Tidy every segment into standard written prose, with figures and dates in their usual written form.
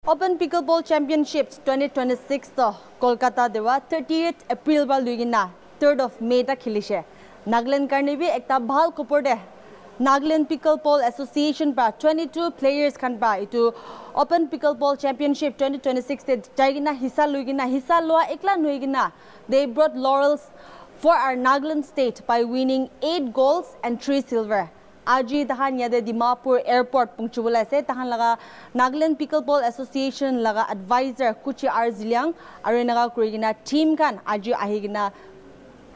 Open Pickleball Championships 2026 to Kolkata dewa 30th April ba luigina 3rd of May ta khilishe Nagaland karne bi ekta bhal kupor de Nagaland Pickleball Association pa 22 players kan pa itu Open Pickleball Championship 2026 te jaigina hissa loa ekla nuigina they brought laurels for our Nagaland state by winning 8 golds and 3 silver. Aji tahan yade Dimapur Airport punctual se tahan laga Nagaland Pickleball Association laga advisor Kuchi Arziliang aru naga kurigina team kan aji ahigina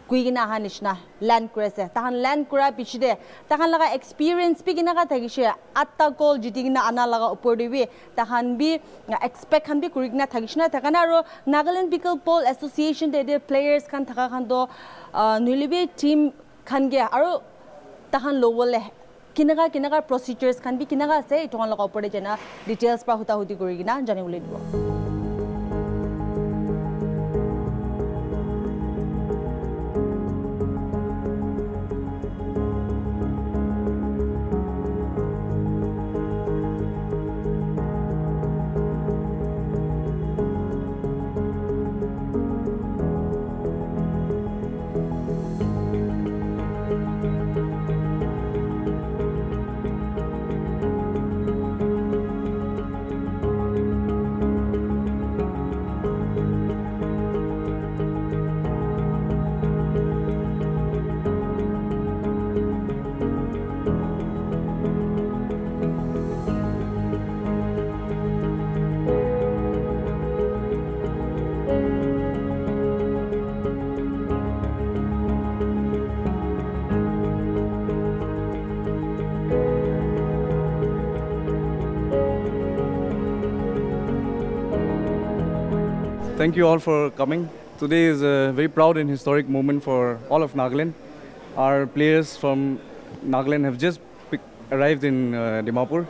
kuigina hanishna land kurase tahan land kura pichide tahan laga experience pi gina ka thagishe atta goal jitigina ana laga upor dewi tahan bi expect kan bi kurigina thagishna thakana aru Nagaland Pickleball Association de players kan thaka kan do nulibi team kan ge aru tahan lowole kinaga procedures kan bi kinaga ase itohan laga upor de jana details pa huta huti kurigina jane ule dibo. Thank you all for coming. Today is a very proud and historic moment for all of Nagaland. Our players from Nagaland have just arrived in Dimapur,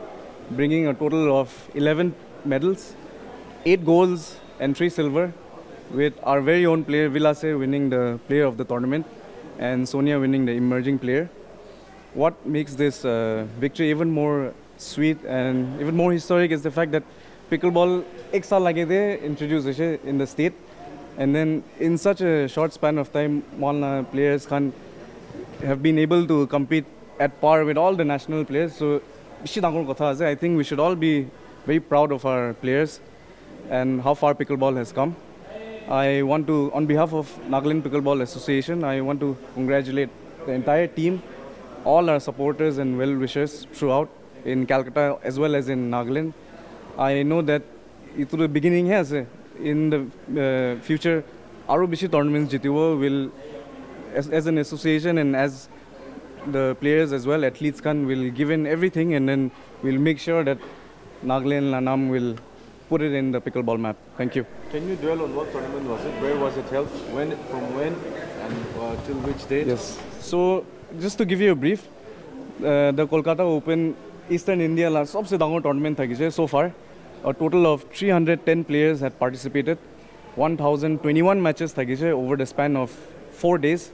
bringing a total of 11 medals, 8 golds and 3 silver, with our very own player Vilase winning the player of the tournament and Sonia winning the emerging player. What makes this victory even more sweet and even more historic is the fact that pickleball ek saal lage the introduced in the state, and then in such a short span of time all players have been able to compete at par with all the national players. So I think we should all be very proud of our players and how far pickleball has come. I want to, on behalf of Nagaland Pickleball Association, I want to congratulate the entire team, all our supporters and well-wishers throughout in Calcutta as well as in Nagaland. I know that it the beginning has in the future Aru Bishi tournaments jitiwo will as an association and as the players as well, athletes will give in everything, and then we'll make sure that Nagaland Lanam will put it in the pickleball map. Thank you. Can you dwell on what tournament was it? Where was it held? From when and till which date? Yes. So just to give you a brief, the Kolkata Open Eastern India last सबसे बड़ा tournament था so far. A total of 310 players had participated. 1,021 matches था over the span of 4 days,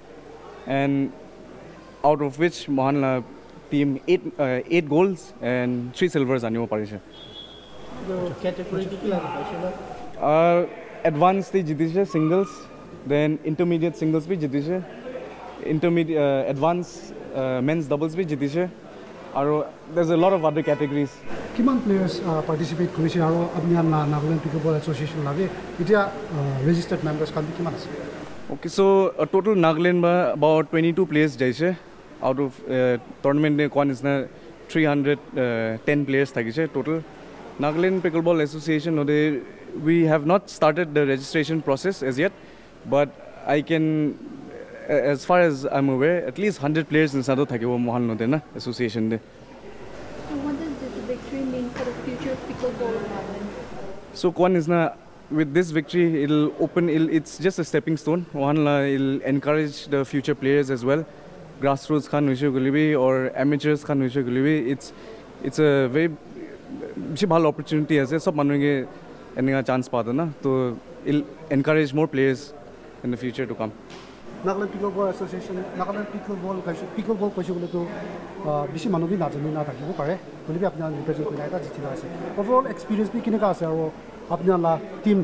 and out of which Mohan team 8 golds and 3 silvers आने पारिशे. The category advanced जीती singles, then intermediate singles भी जीती intermediate advanced men's doubles भी जीती there's a lot of other categories. Kiman players participate koriche aro apni Nagaland Pickleball Association lage itia registered members kan kiman ase? Okay, so a total Nagaland about 22 players jaise out of tournament ne kon is na 310 players thagiche total. Nagaland Pickleball Association we have not started the registration process as yet, but I can, as far as I'm aware, at least 100 players in Sado Thakiwo Mohan no na association de. So what does this victory mean for the future of pickleball in Nagaland? So Kwan is na, with this victory it's just a stepping stone. It'll encourage the future players as well. Grassroots khan wishe gulibi or amateurs khan wishe gulibi. It's a very bhal opportunity as sab manuge enga chance paata na, to it'll encourage more players in the future to come. Nagaland Pickleball Association, Nagaland Pickleball কৈছে বলে তো বেছি মানুহ B নাজানি না থাকিব পাৰে বুলি B আপোনাৰ represent কৰি এটা জিতিলা আছে ওভাৰঅল এক্সপেৰিয়েন্স বি কেনেকা আছে আৰু আপোনাৰ লা টিম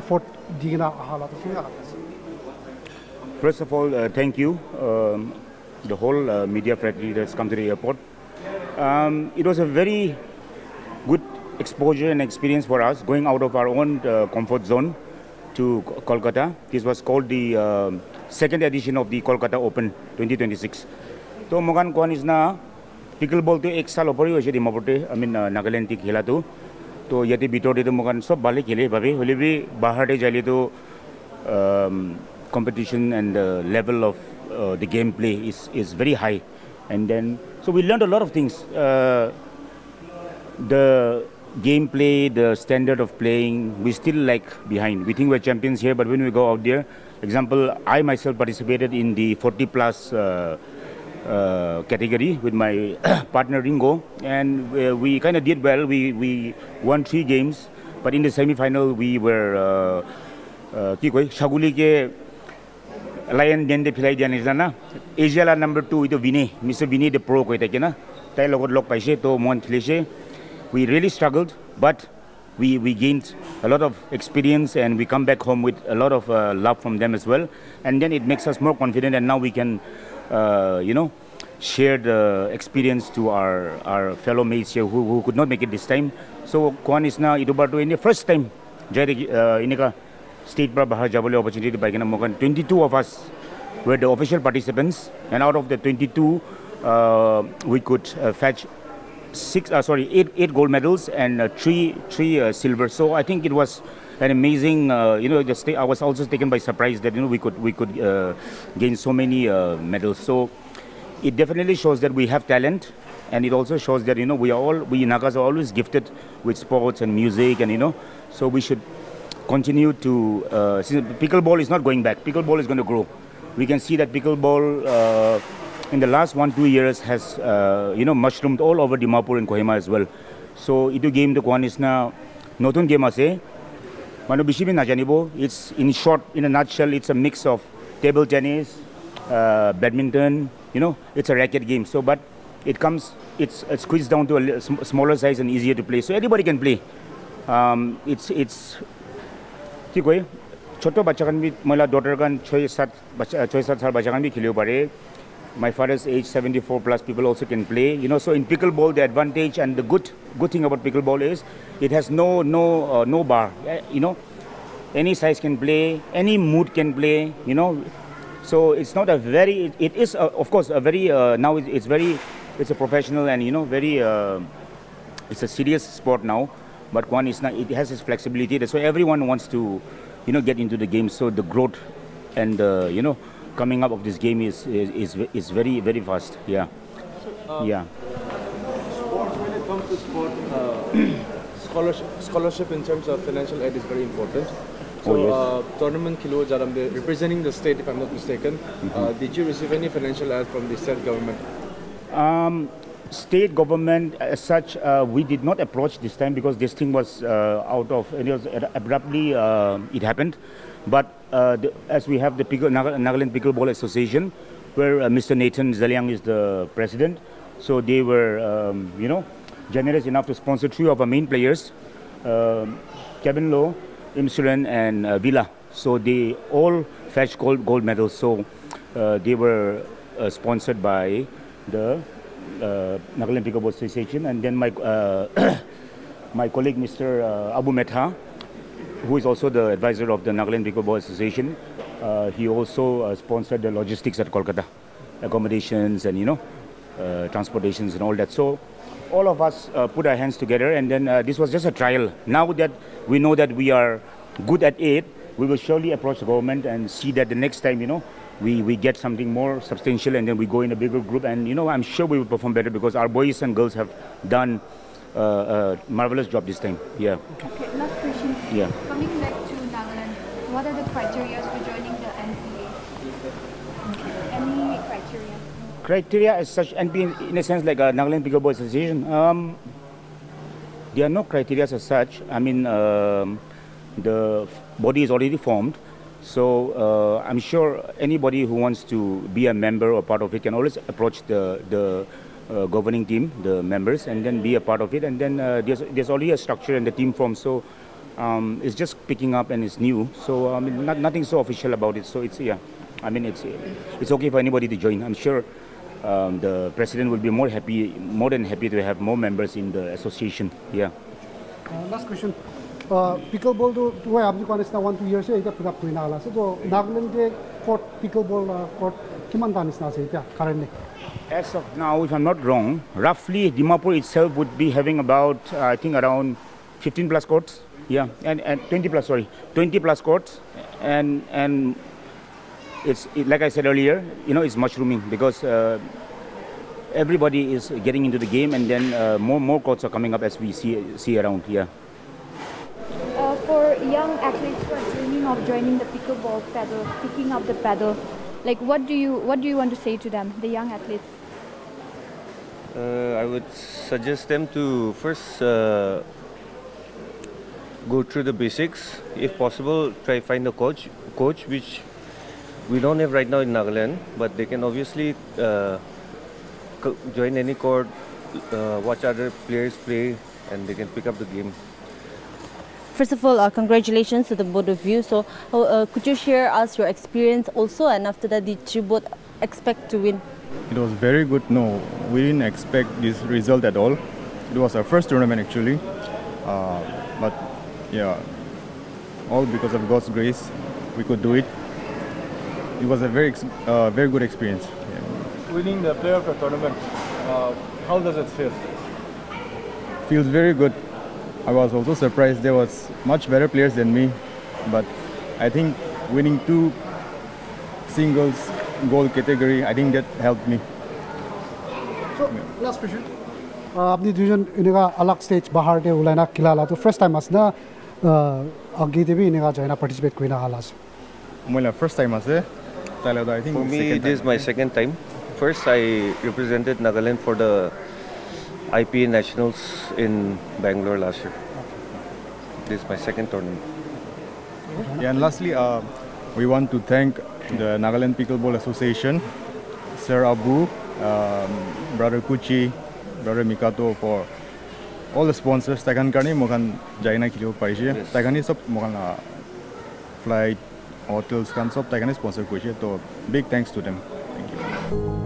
এফৰ্ট দি কিনা আহালা তো কেনেকা আছে First of all, thank you, the whole media fraternity that's come to the airport. It was a very good exposure and experience for us, going out of our own comfort zone to Kolkata. This was called the second edition of the Kolkata Open 2026. So, Mogan Kwan is na pickleball to ek saal opor hi hoise Dimapurte, I mean Nagaland ti khela tu. To yate bitor de Mogan sob bale khele bhabe hole bi bahar de jaile to competition and the level of the gameplay is very high, and then so we learned a lot of things. The gameplay, the standard of playing, we still like behind. We think we're champions here, but when we go out there, example, I myself participated in the 40 plus category with my partner Ringo, and we kind of did well. We won 3 games, but in the semi-final we were Shaguli ke Lion Den de Pilai Janizana, Asia number 2 ito Vinay, Mr. Vinay the pro ko ita kina. Tayo logod lok paise to mon klise. We really struggled, but we gained a lot of experience, and we come back home with a lot of love from them as well. And then it makes us more confident, and now we can, share the experience to our fellow mates here who could not make it this time. So Kwan is now ito barto in the first time. Jai inika state para bahar jabole opportunity by kina mokan 22 of us were the official participants, and out of the 22 we could fetch 8 gold medals and 3 silver. So I think it was an amazing I was also taken by surprise that we could gain so many medals. So it definitely shows that we have talent, and it also shows that we Nagas are always gifted with sports and music, and so we should continue to since pickleball is not going back. Pickleball is going to grow. We can see that pickleball in the last 1-2 years has mushroomed all over Dimapur and Kohima as well. So itu game to Kwan is na notun game ase manu bishi bi najanibo. It's in short, in a nutshell, it's a mix of table tennis, badminton, it's a racket game. So but it's squeezed down to a smaller size and easier to play, so anybody can play. It's ki koi choto bacha kan bi moila daughter kan 6-7 sal bacha kan bi khelibo pare. My father's age 74 plus people also can play. So in pickleball the advantage and the good thing about pickleball is it has no bar. Any size can play, any mood can play. So it's not a very. It is of course a very now it's a professional and very it's a serious sport now. But one is not. It has its flexibility. That's why everyone wants to get into the game. So the growth and coming up of this game is very very fast. Yeah. Yeah. Sports, when it comes to sport, scholarship in terms of financial aid is very important. So tournament kilo jarambe representing the state, if I'm not mistaken. Did you receive any financial aid from the state government? State government as such, we did not approach this time because this thing was out of, it was abruptly it happened. But as we have the Nagaland Pickleball Association, where Mr. Nathan Zaliang is the president, so they were generous enough to sponsor 3 of our main players, Kevin Lowe, Imsuran and Villa. So they all fetched gold medals. So they were sponsored by the Nagaland Pickleball Association, and then my colleague Mr. Abu Metha, who is also the advisor of the Nagaland Pickleball Association, he also sponsored the logistics at Kolkata, accommodations and transportations and all that. So all of us put our hands together, and then this was just a trial. Now that we know that we are good at it, we will surely approach the government and see that the next time we get something more substantial, and then we go in a bigger group, and I'm sure we will perform better because our boys and girls have done a marvelous job this time. Yeah. Okay, last question. Yeah. Coming back to Nagaland, what are the criteria for joining the NPA? Any criteria? Criteria as such, NPA in a sense like a Nagaland Pickleball Association. There are no criteria as such. I mean, the body is already formed, So I'm sure anybody who wants to be a member or part of it can always approach the governing team, the members, and then be a part of it. And then there's already a structure and the team form. So it's just picking up and it's new. So nothing so official about it. So it's it's okay for anybody to join. I'm sure the president will be more than happy to have more members in the association. Yeah. Last question. Pickleball to why abni ko na 1-2 years ita pick up ko na ala so Nagaland de court pickleball court kiman danis na sa ita currently. As of now, if I'm not wrong, roughly Dimapur itself would be having about I think around 15 plus courts. Yeah, and 20 plus courts, and it's like I said earlier, it's mushrooming because everybody is getting into the game, and then more courts are coming up as we see around here. For young athletes who are dreaming of joining the pickleball paddle, picking up the paddle, like what do you want to say to them, the young athletes? I would suggest them to first go through the basics. If possible, try find a coach which we don't have right now in Nagaland, but they can obviously join any court, watch other players play, and they can pick up the game. First of all, congratulations to the both of you. So, could you share us your experience also? And after that, did you both expect to win? It was very good. No, we didn't expect this result at all. It was our first tournament actually, but yeah, all because of God's grace, we could do it. It was a very good experience. Yeah. Winning the player of the tournament, how does it feel? Feels very good. I was also surprised there was much better players than me, but I think winning 2 singles goal category, I think that helped me. So last question. अपनी division इनका अलग stage बाहर दे उलाना खिलाला तो first time असना आगे दे भी इनका जाना पार्टिसिपेट कोई ना हालास My first time as I think For me, this is my second time. First, I represented Nagaland for the IPA Nationals in Bangalore last year. This is my second tournament. Yeah, and lastly, we want to thank the Nagaland Pickleball Association, Sir Abu, Brother Kuchi, Brother Mikato for all the sponsors. Takan karni mokan jaina khilio parise. Takani sab mokan flight, hotels kan sab takani sponsor kuise. So big thanks to them. Thank you.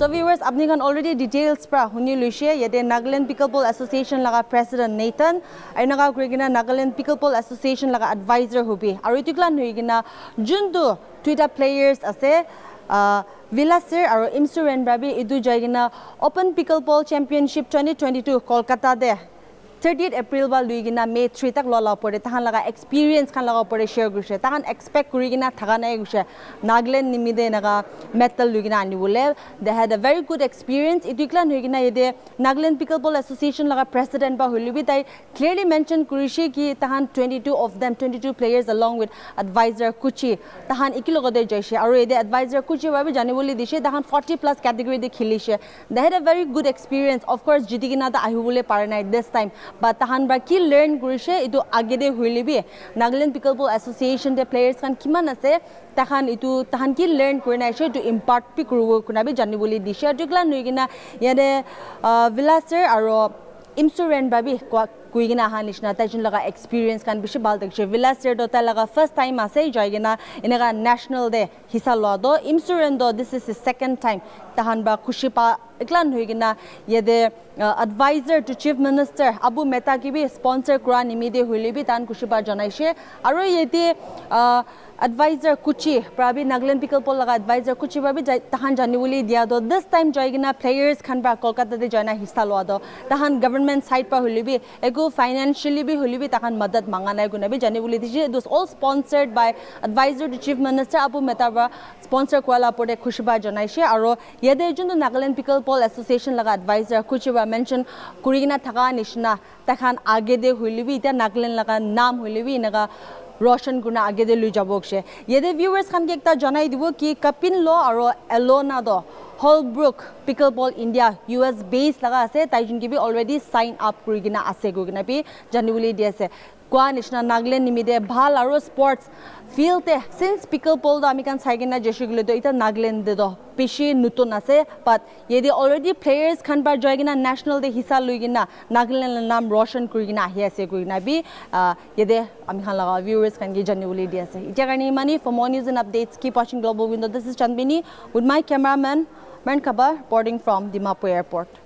So viewers, apni kan already details pra huni luishe yede Nagaland Pickleball Association laga President Nathan ai naga kurigina Nagaland Pickleball Association laga advisor hobi aru ituklan hoigina jundu Twitter players ase Vilasir aru Imsuren Brabi idu jaigina Open Pickleball Championship 2022 Kolkata de 30th April ba luigina May 3 tak lola pore tahan laga experience kan laga pore share gushe tahan expect kurigina thagana gushe Nagaland nimide naga metal luigina ani bole they had a very good experience ituklan hoigina yede Nagaland Pickleball Association laga president ba holibi tai clearly mentioned kurishi ki tahan 22 players along with advisor Kuchi tahan ikilogode jaise aru yede advisor Kuchi ba bi jani boli dishe tahan 40 plus category de khilishe they had a very good experience of course jitigina ta ahibole pare nai this time but tahan ba ki learn kurise itu agede huilibi Nagaland Pickleball Association de players kan kiman ase tahan ki learn korina ase to impart pi kurubo kuna bi jani boli dishe atukla nuigina yade Vilasir aro Imsuren babi kuigina hanishna tajun laga experience kan bishi bal dekche Vilasir do ta laga first time ase jaigina inaga national de hisa lodo Imsuren do this is his second time tahan ba kushipa iklan hoigina yede advisor to chief minister Abu Mehta ki bi sponsor kura nimide huilibi tan kushipa janaishe aro yede advisor Kuchi prabi Nagaland Pickleball laga advisor Kuchi prabi tahan janibuli dia do this time jaigina players khan ba Kolkata de jana hissa lo do tahan government side pa hulibi ego financially bi hulibi tahan madad mangana guna bi janibuli dije it was all sponsored by advisor to chief minister Abu Mehta ba sponsor kwala pore khushiba janaishe aro yede jundu Nagaland Pickleball Association laga advisor Kuchi ba mention kurigina thaga nishna takhan age de hulibi ita Nagaland laga naam hulibi naga Roshan guna age de lui jabokshe yede viewers khan ke ekta janai dibo ki Kapin Law aro Elona do Holbrook Pickleball India US base laga ase tai jun ki bi already sign up kuri gina ase go gina bi janibuli di ase kwa nishna Nagaland nimide bhal aro sports field te since pickleball da ami kan sai gina jeshi gule do ita Nagaland de do pishi nutun ase but yedi already players khan bar joy gina national de hisa lui gina Nagaland nam roshan kuri gina hi ase kuri gina bi yede ami khan laga viewers kan gi janibuli di ase ita karni mani for more news and updates keep watching Global Window. This is Chandbini with my cameraman Man Kaba reporting from Dimapur Airport.